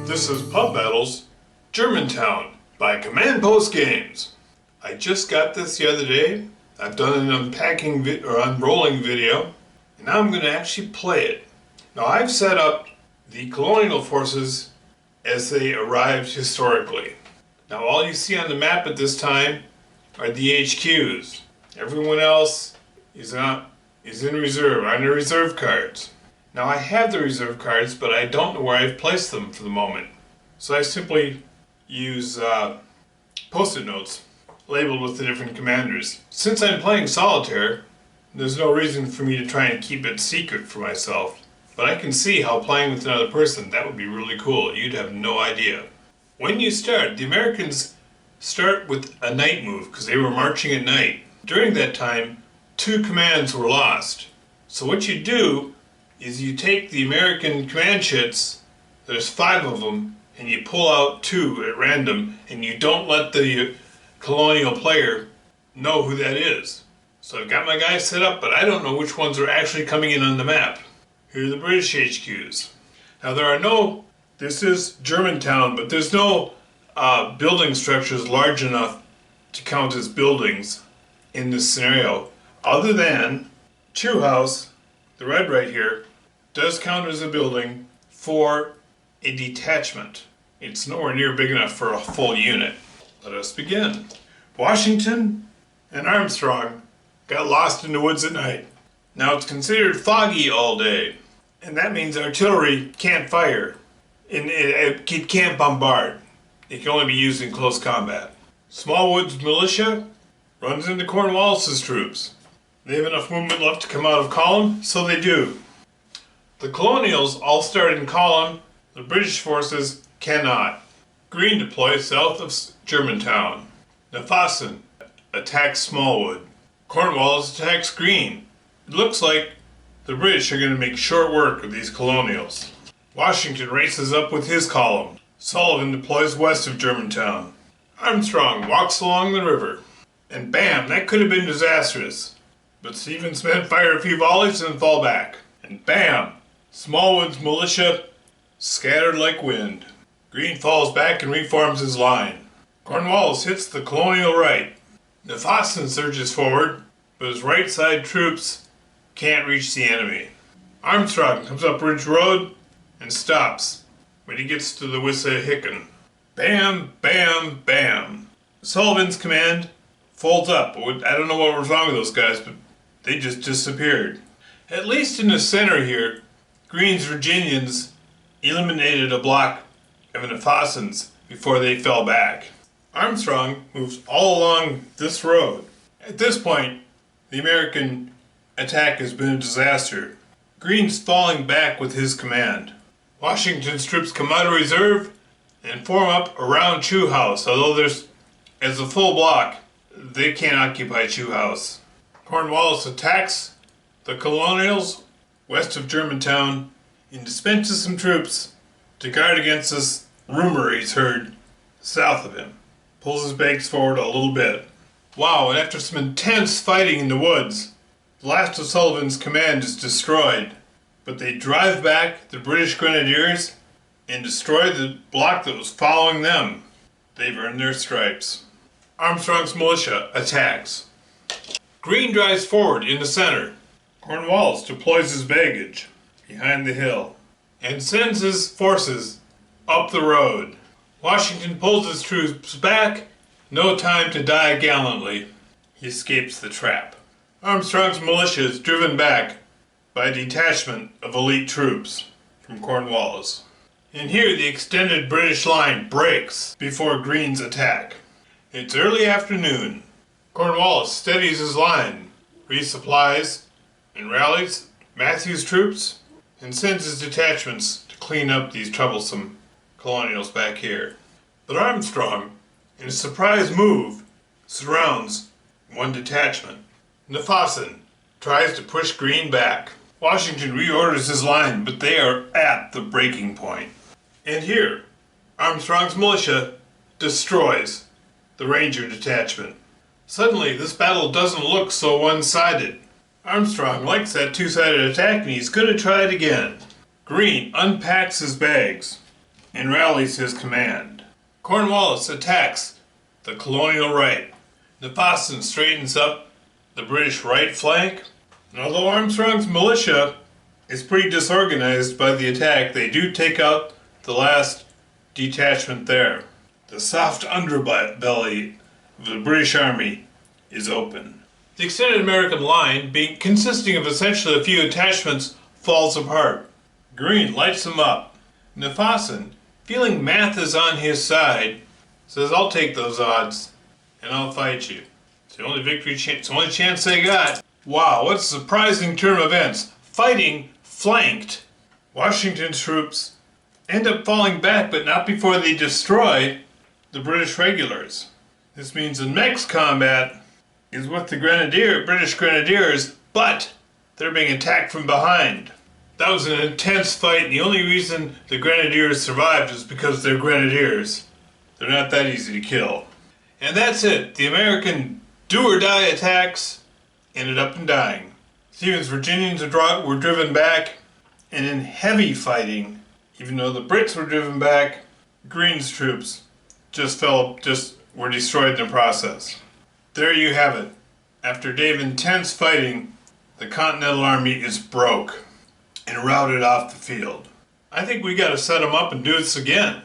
This is Pub Battles, Germantown by Command Post Games. I just got this the other day. I've done an unpacking or unrolling video, and now I'm going to actually play it. Now I've set up the colonial forces as they arrived historically. Now all you see on the map at this time are the HQs. Everyone else is in reserve, on the reserve cards. Now I have the reserve cards, but I don't know where I've placed them for the moment. So I simply use post-it notes labeled with the different commanders. Since I'm playing solitaire, there's no reason for me to try and keep it secret for myself. But I can see how playing with another person, that would be really cool. You'd have no idea. When you start, the Americans start with a night move because they were marching at night. During that time, 2 commands were lost. So what you do is you take the American command sheets, there's 5 of them, and you pull out 2 at random, and you don't let the colonial player know who that is. So I've got my guys set up, but I don't know which ones are actually coming in on the map. Here are the British HQs. Now this is Germantown, but there's no building structures large enough to count as buildings in this scenario, other than Chew House, the red right here, does count as a building for a detachment. It's nowhere near big enough for a full unit. Let us begin. Washington and Armstrong got lost in the woods at night. Now it's considered foggy all day, and that means artillery can't fire. It can't bombard. It can only be used in close combat. Smallwood's militia runs into Cornwallis's troops. They have enough movement left to come out of column, so they do. The colonials all start in column. The British forces cannot. Green deploys south of Germantown. Nefausen attacks Smallwood. Cornwallis attacks Green. It looks like the British are going to make short work of these colonials. Washington races up with his column. Sullivan deploys west of Germantown. Armstrong walks along the river. And bam, that could have been disastrous. But Stephen's men fire a few volleys and fall back. And bam, Smallwood's militia scattered like wind. Green falls back and reforms his line. Cornwallis hits the colonial right. Nefausen surges forward, but his right side troops can't reach the enemy. Armstrong comes up Ridge Road and stops when he gets to the Wissahickon. Bam, bam, bam. Sullivan's command folds up. I don't know what was wrong with those guys, but they just disappeared. At least in the center here, Green's Virginians eliminated a block of Nefausen's before they fell back. Armstrong moves all along this road. At this point, the American attack has been a disaster. Green's falling back with his command. Washington's troops come out of reserve and form up around Chew House, although as a full block, they can't occupy Chew House. Cornwallis attacks the colonials west of Germantown and dispenses some troops to guard against this rumor he's heard south of him. Pulls his bags forward a little bit. Wow, and after some intense fighting in the woods, the last of Sullivan's command is destroyed. But they drive back the British Grenadiers and destroy the block that was following them. They've earned their stripes. Armstrong's militia attacks. Green drives forward in the center. Cornwallis deploys his baggage behind the hill and sends his forces up the road. Washington pulls his troops back. No time to die gallantly. He escapes the trap. Armstrong's militia is driven back by a detachment of elite troops from Cornwallis. And here the extended British line breaks before Green's attack. It's early afternoon. Cornwallis steadies his line, resupplies, and rallies Matthew's troops, and sends his detachments to clean up these troublesome colonials back here. But Armstrong, in a surprise move, surrounds one detachment. Nefausen tries to push Green back. Washington reorders his line, but they are at the breaking point. And here, Armstrong's militia destroys the Ranger detachment. Suddenly, this battle doesn't look so one-sided. Armstrong likes that two-sided attack, and he's going to try it again. Green unpacks his bags, and rallies his command. Cornwallis attacks the colonial right. Nefausen straightens up the British right flank. And although Armstrong's militia is pretty disorganized by the attack, they do take out the last detachment there. The soft underbelly of the British Army is open. The extended American line, consisting of essentially a few attachments, falls apart. Greene lights them up. Nefausen, feeling math is on his side, says, "I'll take those odds, and I'll fight you. It's the only it's the only chance they got." Wow, what a surprising turn of events. Fighting flanked. Washington's troops end up falling back, but not before they destroy the British regulars. This means the next combat is with the British Grenadiers, but they're being attacked from behind. That was an intense fight, and the only reason the Grenadiers survived is because they're Grenadiers. They're not that easy to kill. And that's it. The American do-or-die attacks ended up in dying. Stephen's Virginians were driven back, and in heavy fighting, even though the Brits were driven back, Greene's troops just were destroyed in the process. There you have it. After a day of intense fighting, the Continental Army is broke and routed off the field. I think we got to set them up and do this again.